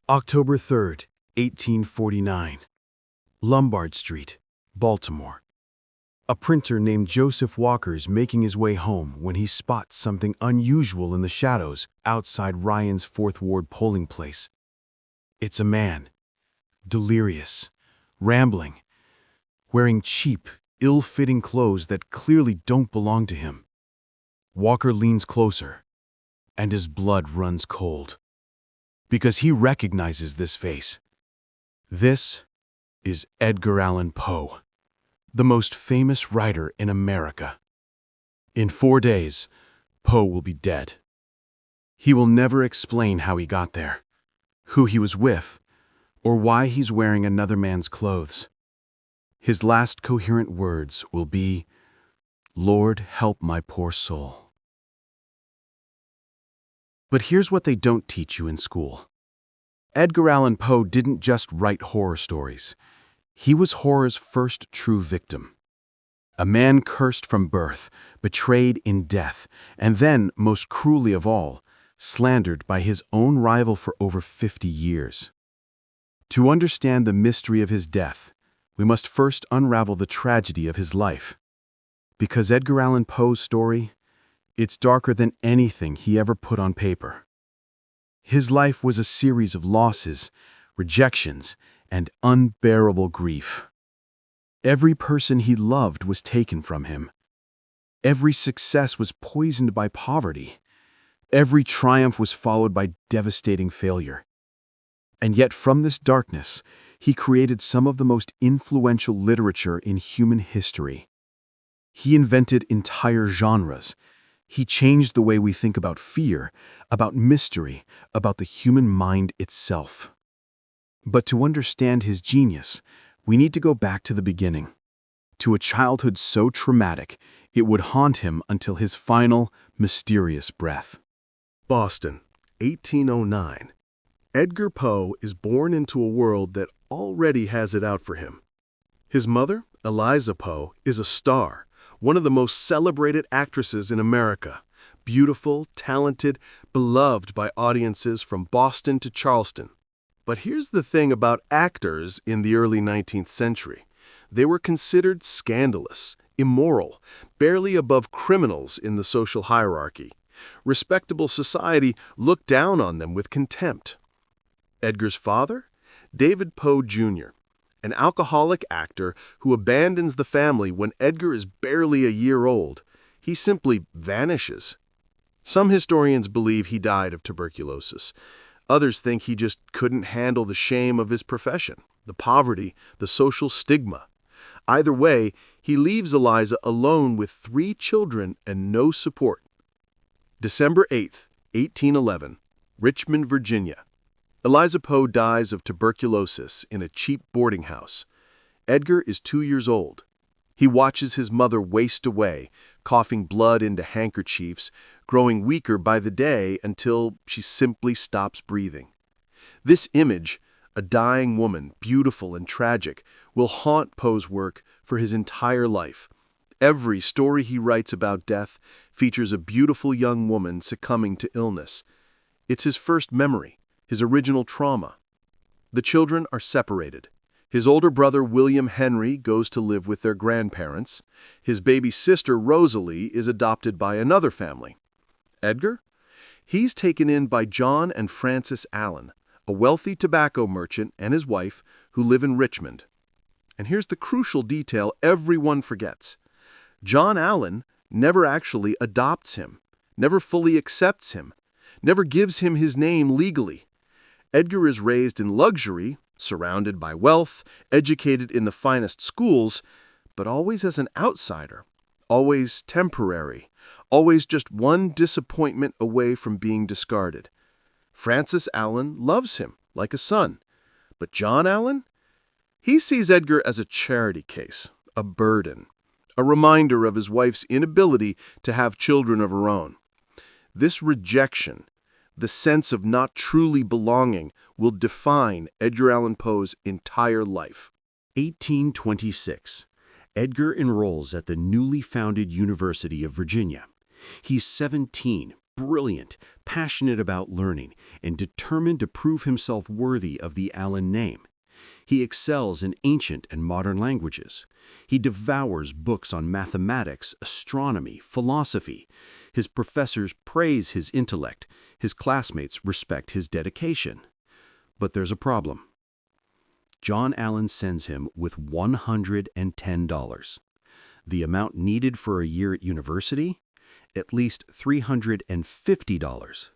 October 3rd, 1849. Lombard Street, Baltimore. A printer named Joseph Walker is making his way home when he spots something unusual in the shadows outside Ryan's Fourth Ward polling place. It's a man, delirious, rambling, wearing cheap, ill-fitting clothes that clearly don't belong to him. Walker leans closer, and his blood runs cold, because he recognizes this face. This is Edgar Allan Poe, the most famous writer in America. In 4 days, Poe will be dead. He will never explain how he got there, who he was with, or why he's wearing another man's clothes. His last coherent words will be, "Lord, help my poor soul." But here's what they don't teach you in school. Edgar Allan Poe didn't just write horror stories. He was horror's first true victim. A man cursed from birth, betrayed in death, and then, most cruelly of all, slandered by his own rival for over 50 years. To understand the mystery of his death, we must first unravel the tragedy of his life. Because Edgar Allan Poe's story, it's darker than anything he ever put on paper. His life was a series of losses, rejections, and unbearable grief. Every person he loved was taken from him. Every success was poisoned by poverty. Every triumph was followed by devastating failure. And yet from this darkness, he created some of the most influential literature in human history. He invented entire genres. He changed the way we think about fear, about mystery, about the human mind itself. But to understand his genius, we need to go back to the beginning, to a childhood so traumatic it would haunt him until his final, mysterious breath. Boston, 1809. Edgar Poe is born into a world that already has it out for him. His mother, Eliza Poe, is a star, one of the most celebrated actresses in America. Beautiful, talented, beloved by audiences from Boston to Charleston. But here's the thing about actors in the early 19th century. They were considered scandalous, immoral, barely above criminals in the social hierarchy. Respectable society looked down on them with contempt. Edgar's father? David Poe Jr., an alcoholic actor who abandons the family when Edgar is barely a year old. He simply vanishes. Some historians believe he died of tuberculosis. Others think he just couldn't handle the shame of his profession, the poverty, the social stigma. Either way, he leaves Eliza alone with 3 children and no support. December 8th, 1811, Richmond, Virginia. Eliza Poe dies of tuberculosis in a cheap boarding house. Edgar is 2 years old. He watches his mother waste away, coughing blood into handkerchiefs, growing weaker by the day until she simply stops breathing. This image, a dying woman, beautiful and tragic, will haunt Poe's work for his entire life. Every story he writes about death features a beautiful young woman succumbing to illness. It's his first memory, his original trauma. The children are separated. His older brother, William Henry, goes to live with their grandparents. His baby sister, Rosalie, is adopted by another family. Edgar? He's taken in by John and Frances Allen, a wealthy tobacco merchant and his wife who live in Richmond. And here's the crucial detail everyone forgets. John Allen never actually adopts him, never fully accepts him, never gives him his name legally. Edgar is raised in luxury, surrounded by wealth, educated in the finest schools, but always as an outsider, always temporary, always just one disappointment away from being discarded. Frances Allen loves him like a son, but John Allen? He sees Edgar as a charity case, a burden, a reminder of his wife's inability to have children of her own. This rejection, the sense of not truly belonging, will define Edgar Allan Poe's entire life. 1826. Edgar enrolls at the newly founded University of Virginia. He's 17, brilliant, passionate about learning, and determined to prove himself worthy of the Allan name. He excels in ancient and modern languages. He devours books on mathematics, astronomy, philosophy. His professors praise his intellect. His classmates respect his dedication. But there's a problem. John Allan sends him with $110. The amount needed for a year at university? At least $350.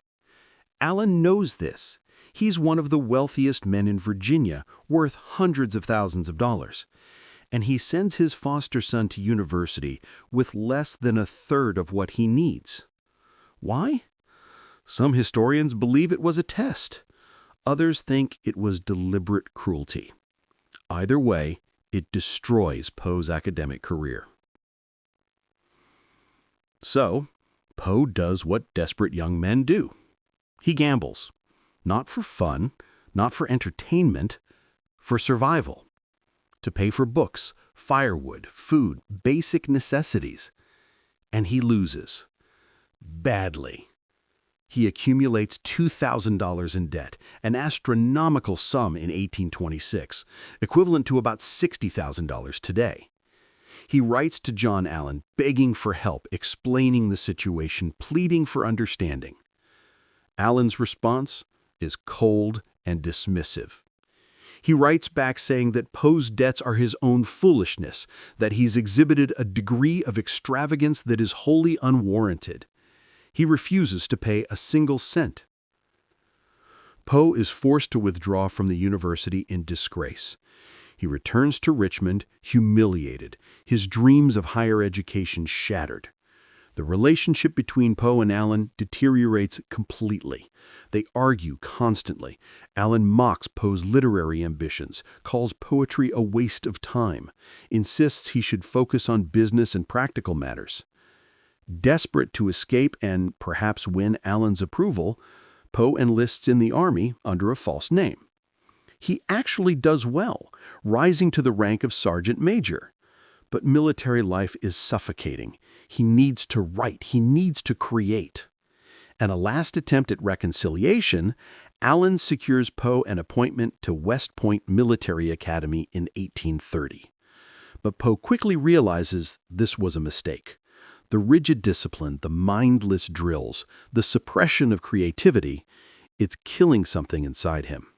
Allan knows this. He's one of the wealthiest men in Virginia, worth hundreds of thousands of dollars. And he sends his foster son to university with less than a third of what he needs. Why? Some historians believe it was a test. Others think it was deliberate cruelty. Either way, it destroys Poe's academic career. So, Poe does what desperate young men do. He gambles. Not for fun, not for entertainment, for survival. To pay for books, firewood, food, basic necessities. And he loses. Badly. He accumulates $2,000 in debt, an astronomical sum in 1826, equivalent to about $60,000 today. He writes to John Allan, begging for help, explaining the situation, pleading for understanding. Allan's response is cold and dismissive. He writes back saying that Poe's debts are his own foolishness, that he's exhibited a degree of extravagance that is wholly unwarranted. He refuses to pay a single cent. Poe is forced to withdraw from the university in disgrace. He returns to Richmond, humiliated, his dreams of higher education shattered. The relationship between Poe and Allan deteriorates completely. They argue constantly. Allan mocks Poe's literary ambitions, calls poetry a waste of time, insists he should focus on business and practical matters. Desperate to escape and perhaps win Allan's approval, Poe enlists in the army under a false name. He actually does well, rising to the rank of sergeant major. But military life is suffocating. He needs to write. He needs to create. In a last attempt at reconciliation, Allan secures Poe an appointment to West Point Military Academy in 1830. But Poe quickly realizes this was a mistake. The rigid discipline, the mindless drills, the suppression of creativity, it's killing something inside him.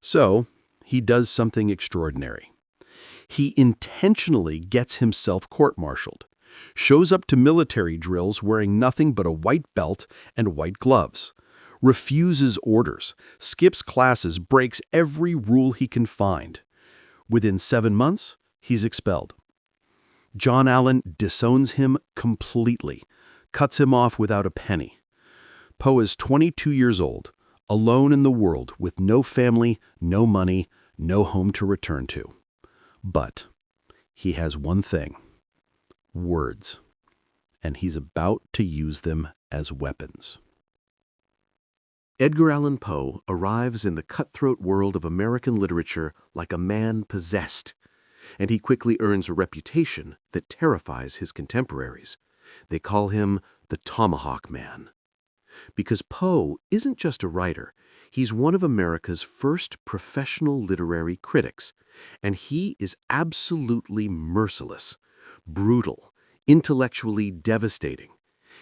So, he does something extraordinary. He intentionally gets himself court-martialed, shows up to military drills wearing nothing but a white belt and white gloves, refuses orders, skips classes, breaks every rule he can find. Within 7 months, he's expelled. John Allan disowns him completely, cuts him off without a penny. Poe is 22 years old, alone in the world with no family, no money, no home to return to. But he has one thing: words, and he's about to use them as weapons. Edgar Allan Poe arrives in the cutthroat world of American literature like a man possessed, and he quickly earns a reputation that terrifies his contemporaries. They call him the Tomahawk Man. Because Poe isn't just a writer, he's one of America's first professional literary critics, and he is absolutely merciless, brutal, intellectually devastating.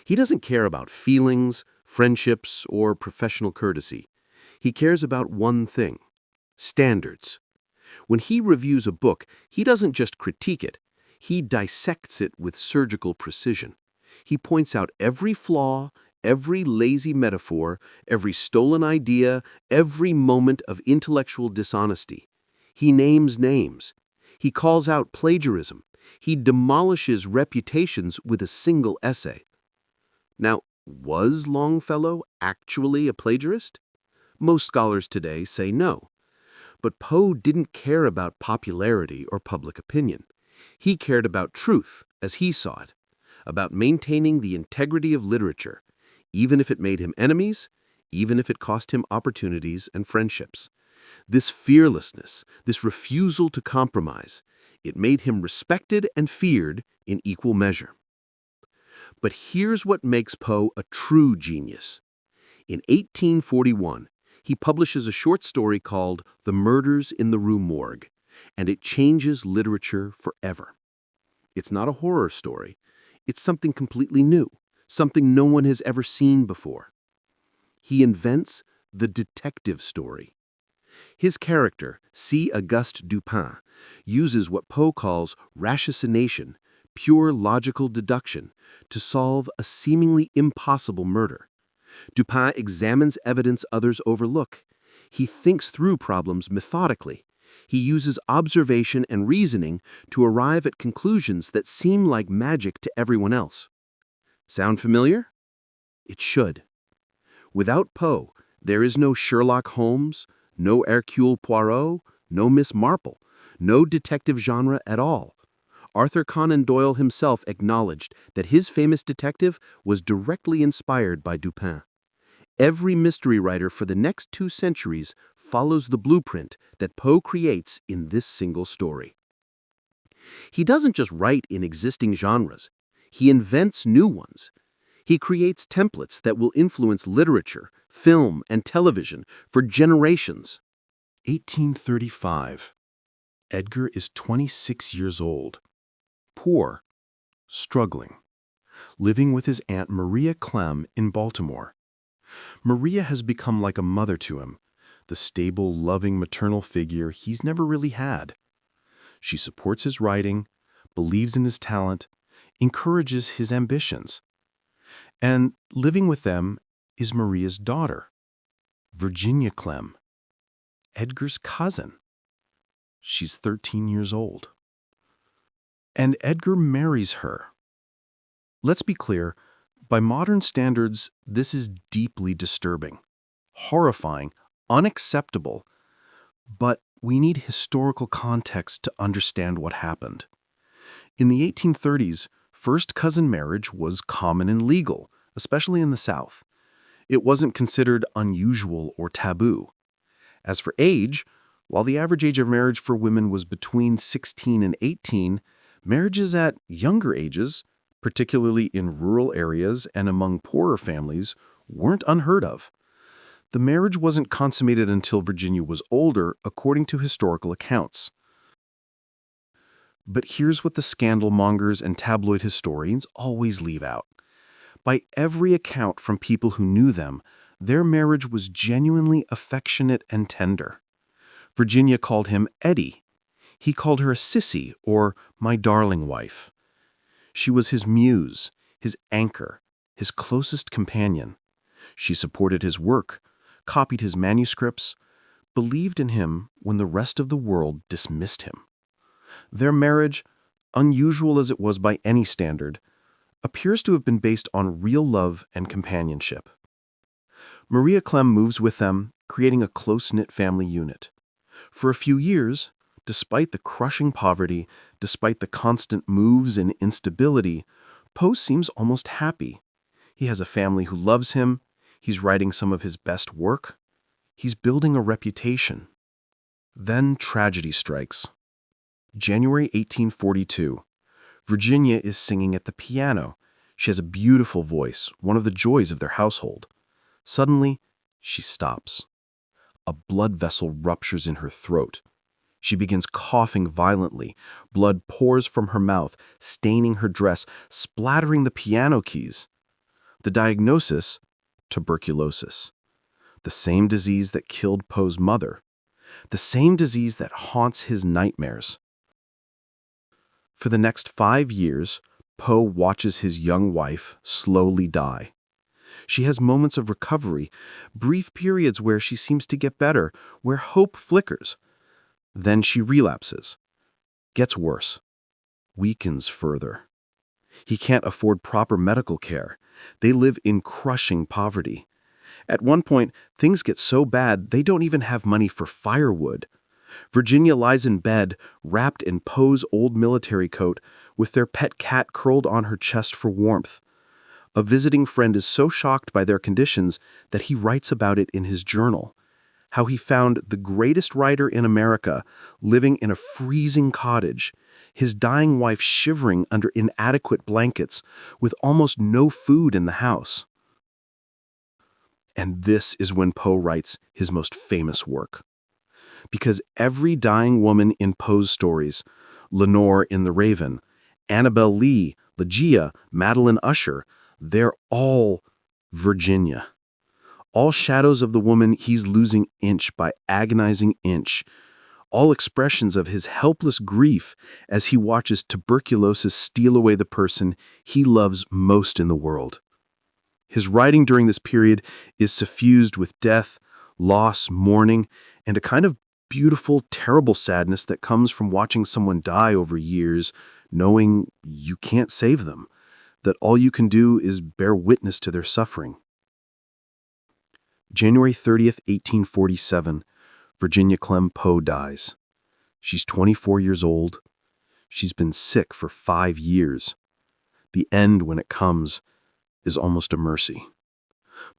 He doesn't care about feelings, friendships, or professional courtesy. He cares about one thing: standards. When he reviews a book, he doesn't just critique it. He dissects it with surgical precision. He points out every flaw, every lazy metaphor, every stolen idea, every moment of intellectual dishonesty. He names names. He calls out plagiarism. He demolishes reputations with a single essay. Now, was Longfellow actually a plagiarist? Most scholars today say no. But Poe didn't care about popularity or public opinion. He cared about truth, as he saw it, about maintaining the integrity of literature, even if it made him enemies, even if it cost him opportunities and friendships. This fearlessness, this refusal to compromise, it made him respected and feared in equal measure. But here's what makes Poe a true genius. In 1841, he publishes a short story called The Murders in the Rue Morgue, and it changes literature forever. It's not a horror story. It's something completely new, something no one has ever seen before. He invents the detective story. His character, C. Auguste Dupin, uses what Poe calls ratiocination, pure logical deduction, to solve a seemingly impossible murder. Dupin examines evidence others overlook. He thinks through problems methodically. He uses observation and reasoning to arrive at conclusions that seem like magic to everyone else. Sound familiar? It should. Without Poe, there is no Sherlock Holmes, no Hercule Poirot, no Miss Marple, no detective genre at all. Arthur Conan Doyle himself acknowledged that his famous detective was directly inspired by Dupin. Every mystery writer for the next 2 centuries follows the blueprint that Poe creates in this single story. He doesn't just write in existing genres. He invents new ones. He creates templates that will influence literature, film, and television for generations. 1835. Edgar is 26 years old. Poor. Struggling. Living with his Aunt Maria Clem in Baltimore. Maria has become like a mother to him, the stable, loving maternal figure he's never really had. She supports his writing, believes in his talent, encourages his ambitions. And living with them is Maria's daughter, Virginia Clem, Edgar's cousin. She's 13 years old. And Edgar marries her. Let's be clear, by modern standards, this is deeply disturbing, horrifying, unacceptable, but we need historical context to understand what happened. In the 1830s, first cousin marriage was common and legal, especially in the South. It wasn't considered unusual or taboo. As for age, while the average age of marriage for women was between 16 and 18, marriages at younger ages, particularly in rural areas and among poorer families, weren't unheard of. The marriage wasn't consummated until Virginia was older, according to historical accounts. But here's what the scandal mongers and tabloid historians always leave out. By every account from people who knew them, their marriage was genuinely affectionate and tender. Virginia called him Eddie. He called her a sissy, or my darling wife. She was his muse, his anchor, his closest companion. She supported his work, copied his manuscripts, believed in him when the rest of the world dismissed him. Their marriage, unusual as it was by any standard, appears to have been based on real love and companionship. Maria Clem moves with them, creating a close-knit family unit. For a few years, despite the crushing poverty, despite the constant moves and instability, Poe seems almost happy. He has a family who loves him. He's writing some of his best work. He's building a reputation. Then tragedy strikes. January 1842. Virginia is singing at the piano. She has a beautiful voice, one of the joys of their household. Suddenly, she stops. A blood vessel ruptures in her throat. She begins coughing violently. Blood pours from her mouth, staining her dress, splattering the piano keys. The diagnosis? Tuberculosis. The same disease that killed Poe's mother. The same disease that haunts his nightmares. For the next 5 years, Poe watches his young wife slowly die. She has moments of recovery, brief periods where she seems to get better, where hope flickers. Then she relapses, gets worse, weakens further. He can't afford proper medical care. They live in crushing poverty. At one point, things get so bad they don't even have money for firewood. Virginia lies in bed, wrapped in Poe's old military coat, with their pet cat curled on her chest for warmth. A visiting friend is so shocked by their conditions that he writes about it in his journal, how he found the greatest writer in America living in a freezing cottage, his dying wife shivering under inadequate blankets, with almost no food in the house. And this is when Poe writes his most famous work. Because every dying woman in Poe's stories, Lenore in The Raven, Annabel Lee, Ligeia, Madeline Usher, they're all Virginia. All shadows of the woman he's losing inch by agonizing inch. All expressions of his helpless grief as he watches tuberculosis steal away the person he loves most in the world. His writing during this period is suffused with death, loss, mourning, and a kind of beautiful, terrible sadness that comes from watching someone die over years, knowing you can't save them, that all you can do is bear witness to their suffering. January 30th, 1847, Virginia Clem Poe dies. She's 24 years old. She's been sick for 5 years. The end, when it comes, is almost a mercy.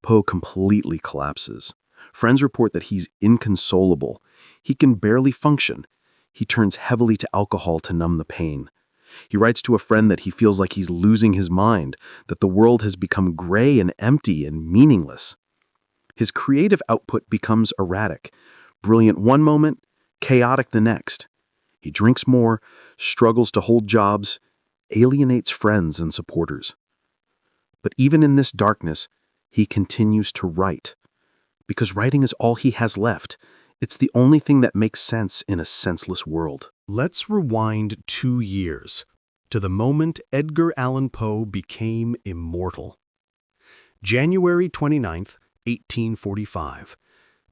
Poe completely collapses. Friends report that he's inconsolable. He can barely function. He turns heavily to alcohol to numb the pain. He writes to a friend that he feels like he's losing his mind, that the world has become gray and empty and meaningless. His creative output becomes erratic, brilliant one moment, chaotic the next. He drinks more, struggles to hold jobs, alienates friends and supporters. But even in this darkness, he continues to write. Because writing is all he has left. It's the only thing that makes sense in a senseless world. Let's rewind 2 years to the moment Edgar Allan Poe became immortal. January 29th, 1845.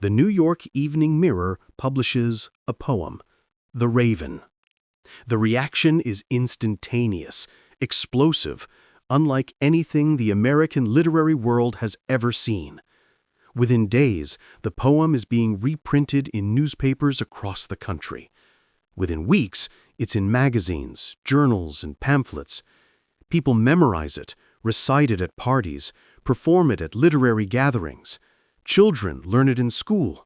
The New York Evening Mirror publishes a poem, The Raven. The reaction is instantaneous, explosive, unlike anything the American literary world has ever seen. Within days, the poem is being reprinted in newspapers across the country. Within weeks, it's in magazines, journals, and pamphlets. People memorize it, recite it at parties, perform it at literary gatherings. Children learn it in school.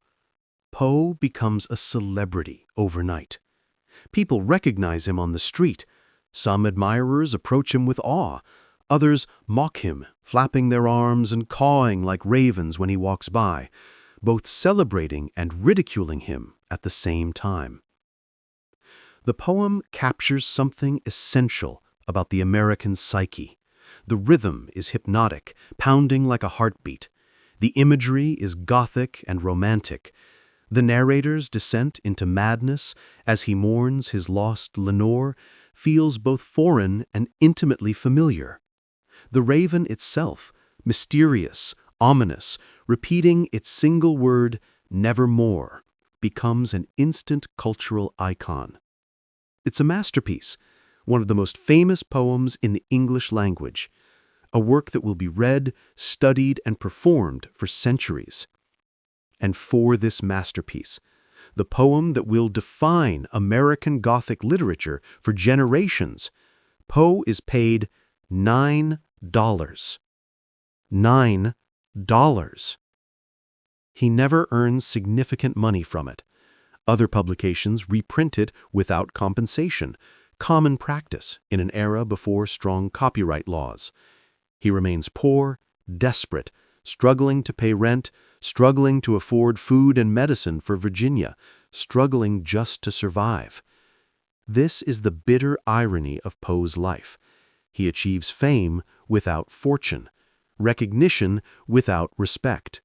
Poe becomes a celebrity overnight. People recognize him on the street. Some admirers approach him with awe. Others mock him, flapping their arms and cawing like ravens when he walks by, both celebrating and ridiculing him at the same time. The poem captures something essential about the American psyche. The rhythm is hypnotic, pounding like a heartbeat. The imagery is gothic and romantic. The narrator's descent into madness as he mourns his lost Lenore feels both foreign and intimately familiar. The Raven itself, mysterious, ominous, repeating its single word, nevermore, becomes an instant cultural icon. It's a masterpiece, one of the most famous poems in the English language, a work that will be read, studied, and performed for centuries. And for this masterpiece, the poem that will define American Gothic literature for generations, Poe is paid $9. $9. He never earns significant money from it. Other publications reprint it without compensation, common practice in an era before strong copyright laws. He remains poor, desperate, struggling to pay rent, struggling to afford food and medicine for Virginia, struggling just to survive. This is the bitter irony of Poe's life. He achieves fame without fortune, recognition without respect,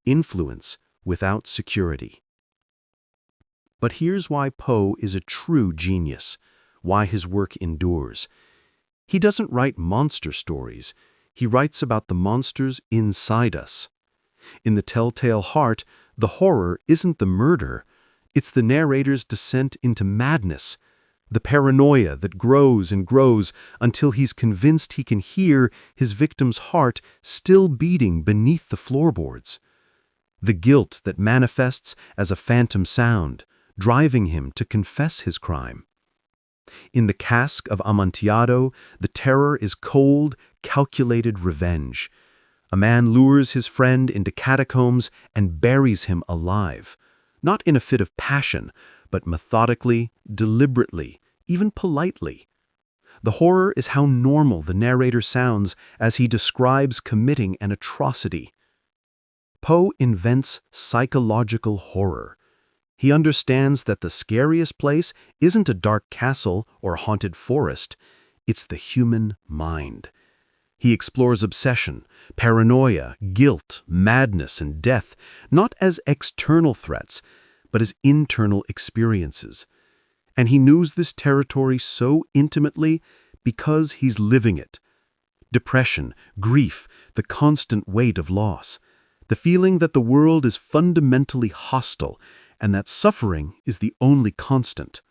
influence without security. But here's why Poe is a true genius, why his work endures. He doesn't write monster stories. He writes about the monsters inside us. In The Telltale Heart, the horror isn't the murder. It's the narrator's descent into madness, the paranoia that grows and grows until he's convinced he can hear his victim's heart still beating beneath the floorboards. The guilt that manifests as a phantom sound, driving him to confess his crime. In The Cask of Amontillado, the terror is cold, calculated revenge. A man lures his friend into catacombs and buries him alive, not in a fit of passion, but methodically, deliberately, even politely. The horror is how normal the narrator sounds as he describes committing an atrocity. Poe invents psychological horror. He understands that the scariest place isn't a dark castle or haunted forest, it's the human mind. He explores obsession, paranoia, guilt, madness, and death, not as external threats, but as internal experiences. And he knows this territory so intimately because he's living it. Depression, grief, the constant weight of loss, the feeling that the world is fundamentally hostile and that suffering is the only constant.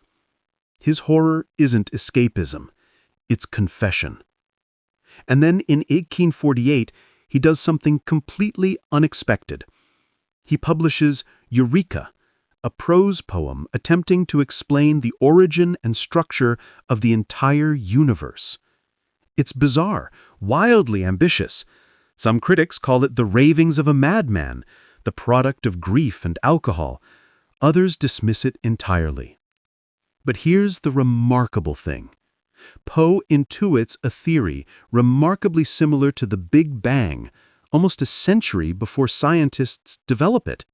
His horror isn't escapism, it's confession. And then in 1848, he does something completely unexpected. He publishes Eureka, a prose poem attempting to explain the origin and structure of the entire universe. It's bizarre, wildly ambitious. Some critics call it the ravings of a madman, the product of grief and alcohol. Others dismiss it entirely. But here's the remarkable thing. Poe intuits a theory remarkably similar to the Big Bang, almost a century before scientists develop it.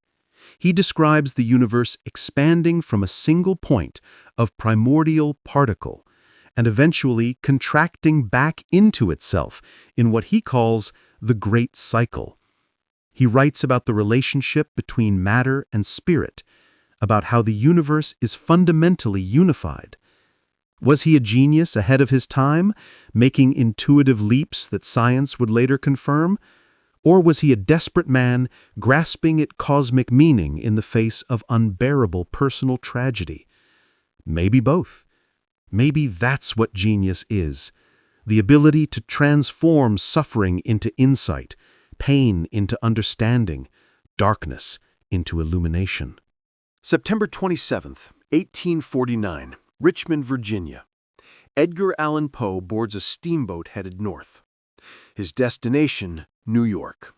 He describes the universe expanding from a single point of primordial particle and eventually contracting back into itself in what he calls the Great Cycle. He writes about the relationship between matter and spirit, about how the universe is fundamentally unified. Was he a genius ahead of his time, making intuitive leaps that science would later confirm? Or was he a desperate man grasping at cosmic meaning in the face of unbearable personal tragedy? Maybe both. Maybe that's what genius is, the ability to transform suffering into insight, pain into understanding, darkness into illumination. September 27th, 1849, Richmond, Virginia. Edgar Allan Poe boards a steamboat headed north. His destination, New York.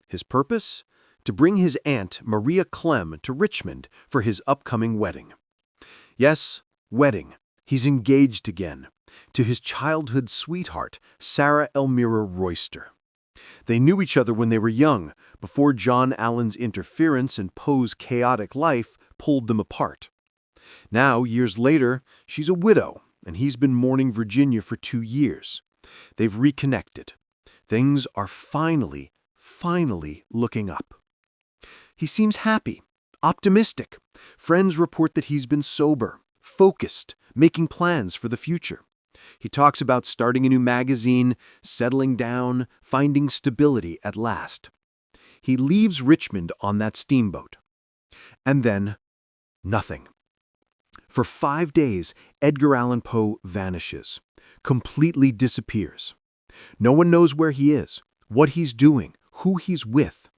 His purpose? To bring his aunt, Maria Clem, to Richmond for his upcoming wedding. Yes, wedding. He's engaged again, to his childhood sweetheart, Sarah Elmira Royster. They knew each other when they were young, before John Allan's interference and Poe's chaotic life pulled them apart. Now, years later, she's a widow, and he's been mourning Virginia for 2 years. They've reconnected. Things are finally looking up. He seems happy, optimistic. Friends report that he's been sober, focused, making plans for the future. He talks about starting a new magazine, settling down, finding stability at last. He leaves Richmond on that steamboat. And then, nothing. For 5 days, Edgar Allan Poe vanishes, completely disappears. No one knows where he is, what he's doing, who he's with.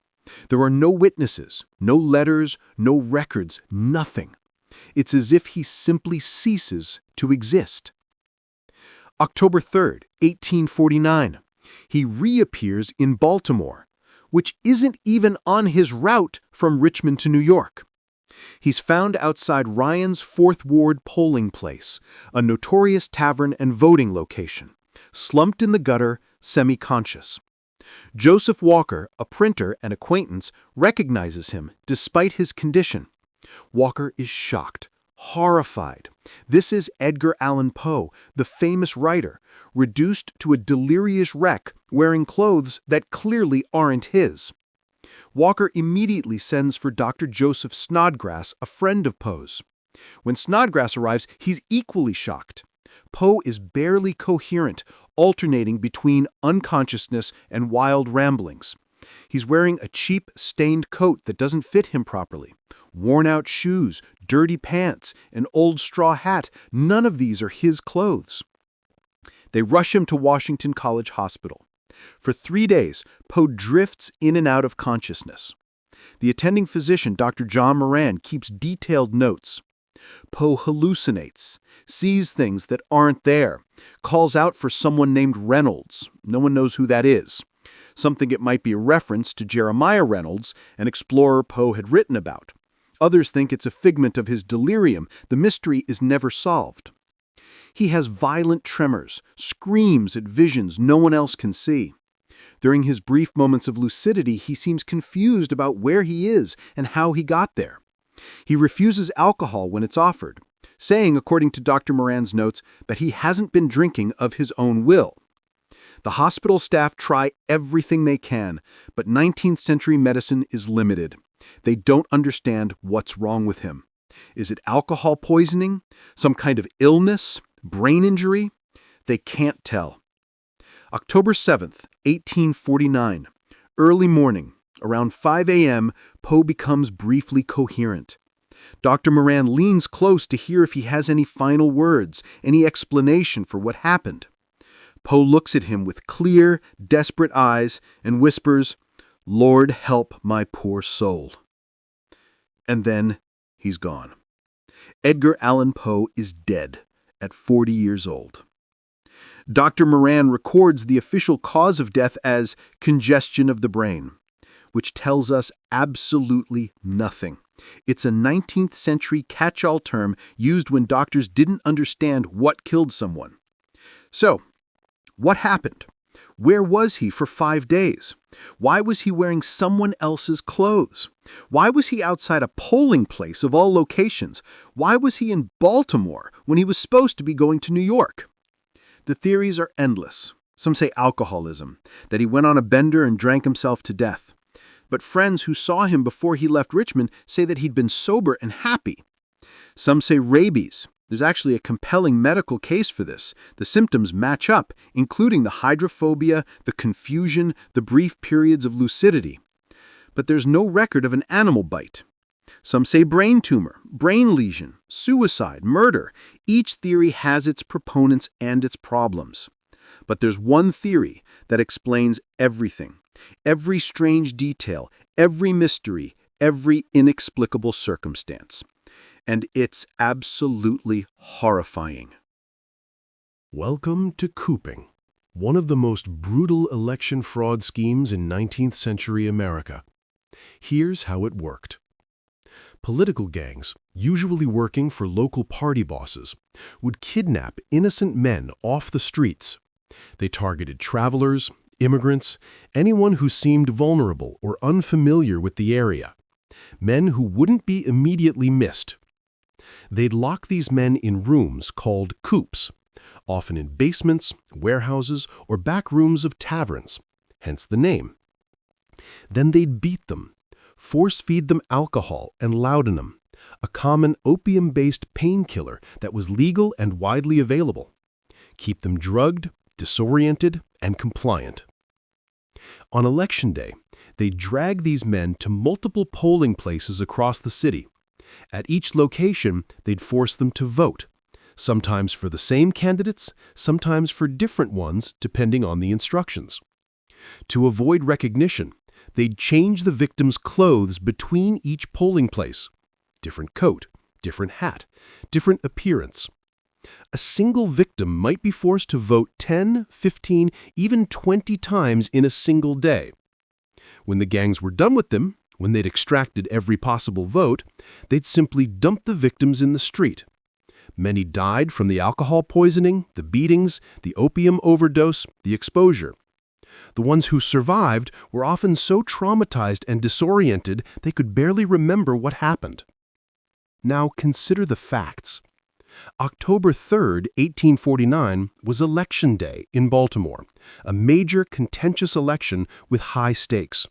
There are no witnesses, no letters, no records, nothing. It's as if he simply ceases to exist. October 3rd, 1849, he reappears in Baltimore, which isn't even on his route from Richmond to New York. He's found outside Ryan's Fourth Ward polling place, a notorious tavern and voting location, slumped in the gutter, semi-conscious. Joseph Walker, a printer and acquaintance, recognizes him despite his condition. Walker is shocked, horrified. This is Edgar Allan Poe, the famous writer, reduced to a delirious wreck wearing clothes that clearly aren't his. Walker immediately sends for Dr. Joseph Snodgrass, a friend of Poe's. When Snodgrass arrives, he's equally shocked. Poe is barely coherent, alternating between unconsciousness and wild ramblings. He's wearing a cheap, stained coat that doesn't fit him properly. Worn-out shoes, dirty pants, an old straw hat, none of these are his clothes. They rush him to Washington College Hospital. For 3 days, Poe drifts in and out of consciousness. The attending physician, Dr. John Moran, keeps detailed notes. Poe hallucinates, sees things that aren't there, calls out for someone named Reynolds. No one knows who that is. Something it might be a reference to Jeremiah Reynolds, an explorer Poe had written about. Others think it's a figment of his delirium. The mystery is never solved. He has violent tremors, screams at visions no one else can see. During his brief moments of lucidity, he seems confused about where he is and how he got there. He refuses alcohol when it's offered, saying, according to Dr. Moran's notes, that he hasn't been drinking of his own will. The hospital staff try everything they can, but 19th century medicine is limited. They don't understand what's wrong with him. Is it alcohol poisoning? Some kind of illness? Brain injury? They can't tell. October 7th, 1849. Early morning. Around 5 a.m., Poe becomes briefly coherent. Dr. Moran leans close to hear if he has any final words, any explanation for what happened. Poe looks at him with clear, desperate eyes and whispers, "Lord, help my poor soul." And then he's gone. Edgar Allan Poe is dead at 40 years old. Dr. Moran records the official cause of death as congestion of the brain, which tells us absolutely nothing. It's a 19th century catch-all term used when doctors didn't understand what killed someone. So, what happened? Where was he for 5 days? Why was he wearing someone else's clothes? Why was he outside a polling place of all locations? Why was he in Baltimore when he was supposed to be going to New York? The theories are endless. Some say alcoholism, that he went on a bender and drank himself to death. But friends who saw him before he left Richmond say that he'd been sober and happy. Some say rabies. There's actually a compelling medical case for this. The symptoms match up, including the hydrophobia, the confusion, the brief periods of lucidity. But there's no record of an animal bite. Some say brain tumor, brain lesion, suicide, murder. Each theory has its proponents and its problems. But there's one theory that explains everything. Every strange detail, every mystery, every inexplicable circumstance. And it's absolutely horrifying. Welcome to cooping, one of the most brutal election fraud schemes in 19th century America. Here's how it worked. Political gangs, usually working for local party bosses, would kidnap innocent men off the streets. They targeted travelers, immigrants, anyone who seemed vulnerable or unfamiliar with the area, men who wouldn't be immediately missed. They'd lock these men in rooms called coops, often in basements, warehouses, or back rooms of taverns, hence the name. Then they'd beat them, force-feed them alcohol and laudanum, a common opium-based painkiller that was legal and widely available, keep them drugged, disoriented, and compliant. On election day, they'd drag these men to multiple polling places across the city. At each location, they'd force them to vote, sometimes for the same candidates, sometimes for different ones, depending on the instructions. To avoid recognition, they'd change the victim's clothes between each polling place. Different coat, different hat, different appearance. A single victim might be forced to vote 10, 15, even 20 times in a single day. When the gangs were done with them, when they'd extracted every possible vote, they'd simply dump the victims in the street. Many died from the alcohol poisoning, the beatings, the opium overdose, the exposure. The ones who survived were often so traumatized and disoriented they could barely remember what happened. Now consider the facts. October 3rd, 1849, was Election Day in Baltimore, a major contentious election with high stakes.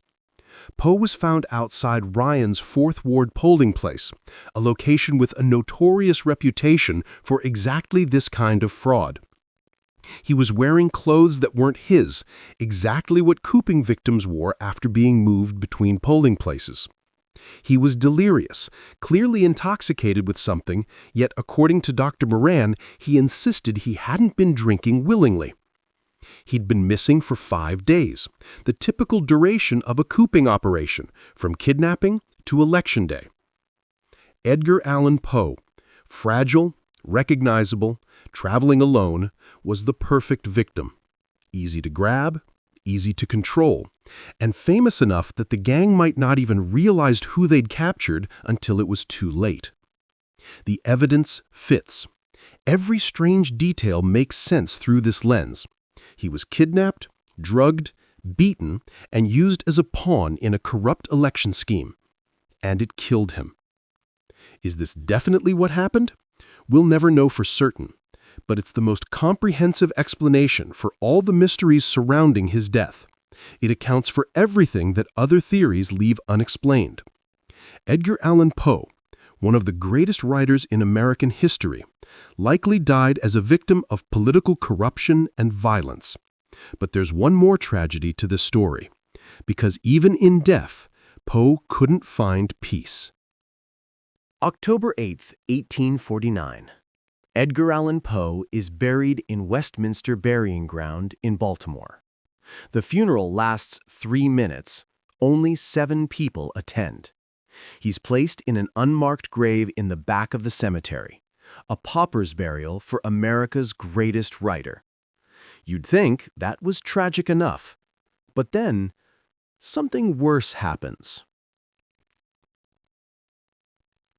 Poe was found outside Ryan's 4th Ward polling place, a location with a notorious reputation for exactly this kind of fraud. He was wearing clothes that weren't his, exactly what cooping victims wore after being moved between polling places. He was delirious, clearly intoxicated with something, yet according to Dr. Moran, he insisted he hadn't been drinking willingly. He'd been missing for 5 days, the typical duration of a cooping operation, from kidnapping to Election Day. Edgar Allan Poe, fragile, recognizable, traveling alone, was the perfect victim. Easy to grab, easy to control, and famous enough that the gang might not even realize who they'd captured until it was too late. The evidence fits. Every strange detail makes sense through this lens. He was kidnapped, drugged, beaten, and used as a pawn in a corrupt election scheme. And it killed him. Is this definitely what happened? We'll never know for certain, but it's the most comprehensive explanation for all the mysteries surrounding his death. It accounts for everything that other theories leave unexplained. Edgar Allan Poe, one of the greatest writers in American history, likely died as a victim of political corruption and violence. But there's one more tragedy to this story, because even in death, Poe couldn't find peace. October 8, 1849. Edgar Allan Poe is buried in Westminster Burying Ground in Baltimore. The funeral lasts 3 minutes. Only 7 people attend. He's placed in an unmarked grave in the back of the cemetery, a pauper's burial for America's greatest writer. You'd think that was tragic enough. But then, something worse happens.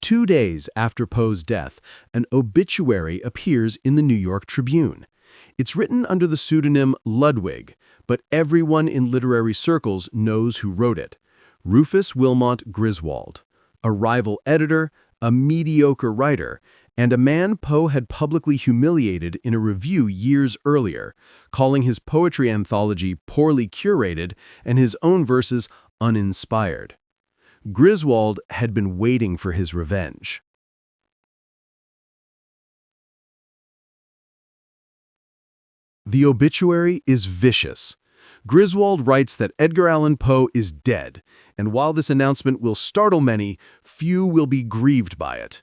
2 days after Poe's death, an obituary appears in the New York Tribune. It's written under the pseudonym Ludwig, but everyone in literary circles knows who wrote it: Rufus Wilmot Griswold, a rival editor, a mediocre writer, and a man Poe had publicly humiliated in a review years earlier, calling his poetry anthology poorly curated and his own verses uninspired. Griswold had been waiting for his revenge. The obituary is vicious. Griswold writes that Edgar Allan Poe is dead, and while this announcement will startle many, few will be grieved by it.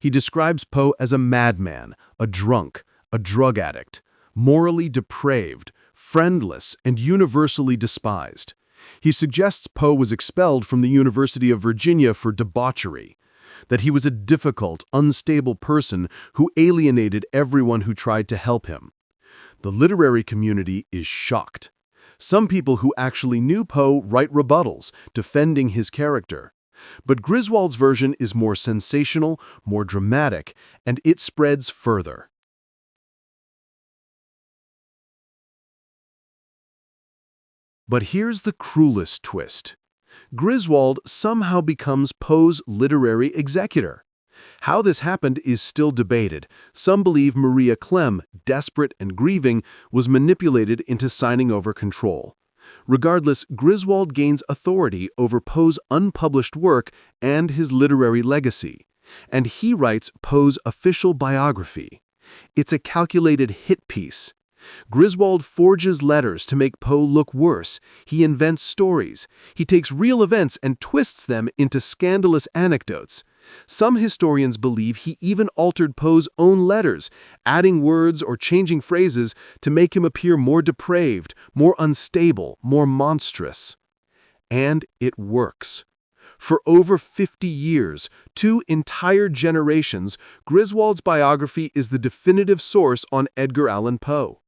He describes Poe as a madman, a drunk, a drug addict, morally depraved, friendless, and universally despised. He suggests Poe was expelled from the University of Virginia for debauchery, that he was a difficult, unstable person who alienated everyone who tried to help him. The literary community is shocked. Some people who actually knew Poe write rebuttals, defending his character. But Griswold's version is more sensational, more dramatic, and it spreads further. But here's the cruelest twist. Griswold somehow becomes Poe's literary executor. How this happened is still debated. Some believe Maria Clem, desperate and grieving, was manipulated into signing over control. Regardless, Griswold gains authority over Poe's unpublished work and his literary legacy. And he writes Poe's official biography. It's a calculated hit piece. Griswold forges letters to make Poe look worse. He invents stories. He takes real events and twists them into scandalous anecdotes. Some historians believe he even altered Poe's own letters, adding words or changing phrases to make him appear more depraved, more unstable, more monstrous. And it works. For over 50 years, 2 entire generations, Griswold's biography is the definitive source on Edgar Allan Poe.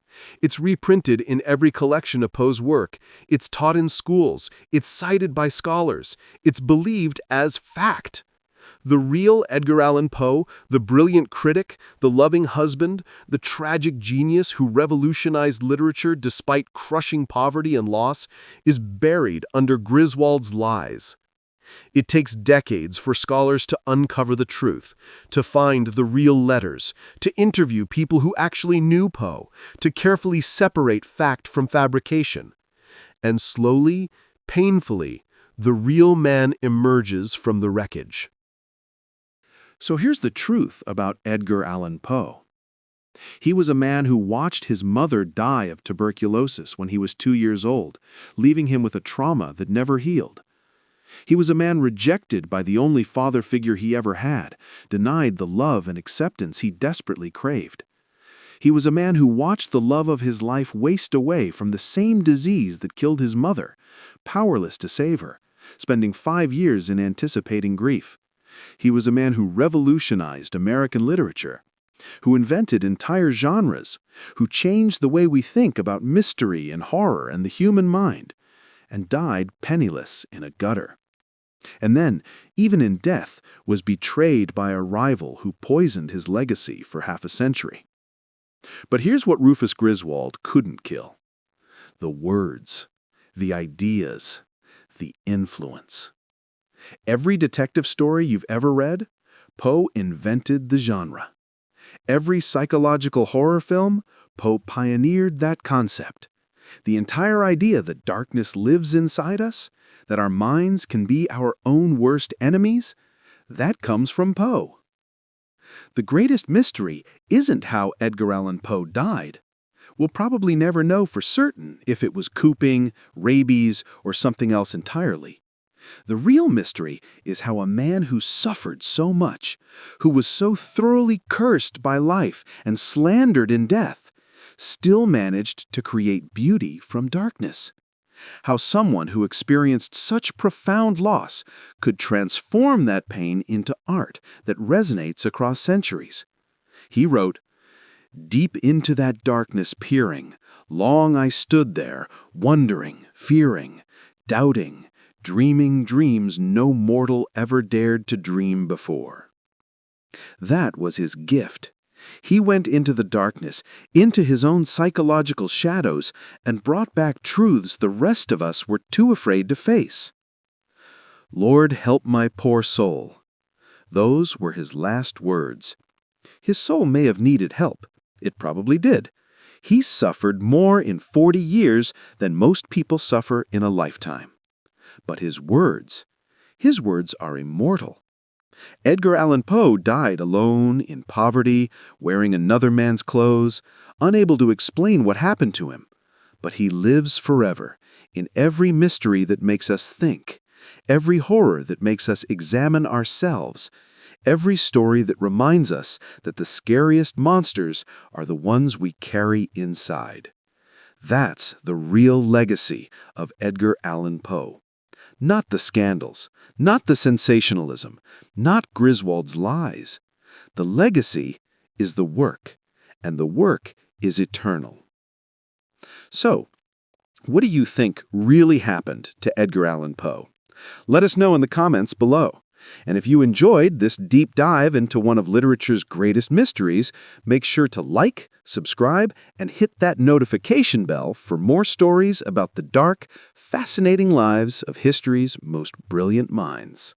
It's reprinted in every collection of Poe's work. It's taught in schools. It's cited by scholars. It's believed as fact. The real Edgar Allan Poe, the brilliant critic, the loving husband, the tragic genius who revolutionized literature despite crushing poverty and loss, is buried under Griswold's lies. It takes decades for scholars to uncover the truth, to find the real letters, to interview people who actually knew Poe, to carefully separate fact from fabrication. And slowly, painfully, the real man emerges from the wreckage. So here's the truth about Edgar Allan Poe. He was a man who watched his mother die of tuberculosis when he was 2 years old, leaving him with a trauma that never healed. He was a man rejected by the only father figure he ever had, denied the love and acceptance he desperately craved. He was a man who watched the love of his life waste away from the same disease that killed his mother, powerless to save her, spending 5 years in anticipating grief. He was a man who revolutionized American literature, who invented entire genres, who changed the way we think about mystery and horror and the human mind, and died penniless in a gutter. And then, even in death, was betrayed by a rival who poisoned his legacy for half a century. But here's what Rufus Griswold couldn't kill: the words. the ideas, the influence. Every detective story you've ever read, Poe invented the genre. Every psychological horror film, Poe pioneered that concept. The entire idea that darkness lives inside us, that our minds can be our own worst enemies, that comes from Poe. The greatest mystery isn't how Edgar Allan Poe died. We'll probably never know for certain if it was cooping, rabies, or something else entirely. The real mystery is how a man who suffered so much, who was so thoroughly cursed by life and slandered in death, still managed to create beauty from darkness. How someone who experienced such profound loss could transform that pain into art that resonates across centuries. He wrote, "Deep into that darkness peering, long I stood there, wondering, fearing, doubting, dreaming dreams no mortal ever dared to dream before." That was his gift. He went into the darkness, into his own psychological shadows, and brought back truths the rest of us were too afraid to face. "Lord, help my poor soul." Those were his last words. His soul may have needed help. It probably did. He suffered more in 40 years than most people suffer in a lifetime. But his words are immortal. Edgar Allan Poe died alone, in poverty, wearing another man's clothes, unable to explain what happened to him. But he lives forever, in every mystery that makes us think, every horror that makes us examine ourselves, every story that reminds us that the scariest monsters are the ones we carry inside. That's the real legacy of Edgar Allan Poe. Not the scandals, not the sensationalism, not Griswold's lies. The legacy is the work, and the work is eternal. So, what do you think really happened to Edgar Allan Poe? Let us know in the comments below. And if you enjoyed this deep dive into one of literature's greatest mysteries, make sure to like, subscribe, and hit that notification bell for more stories about the dark, fascinating lives of history's most brilliant minds.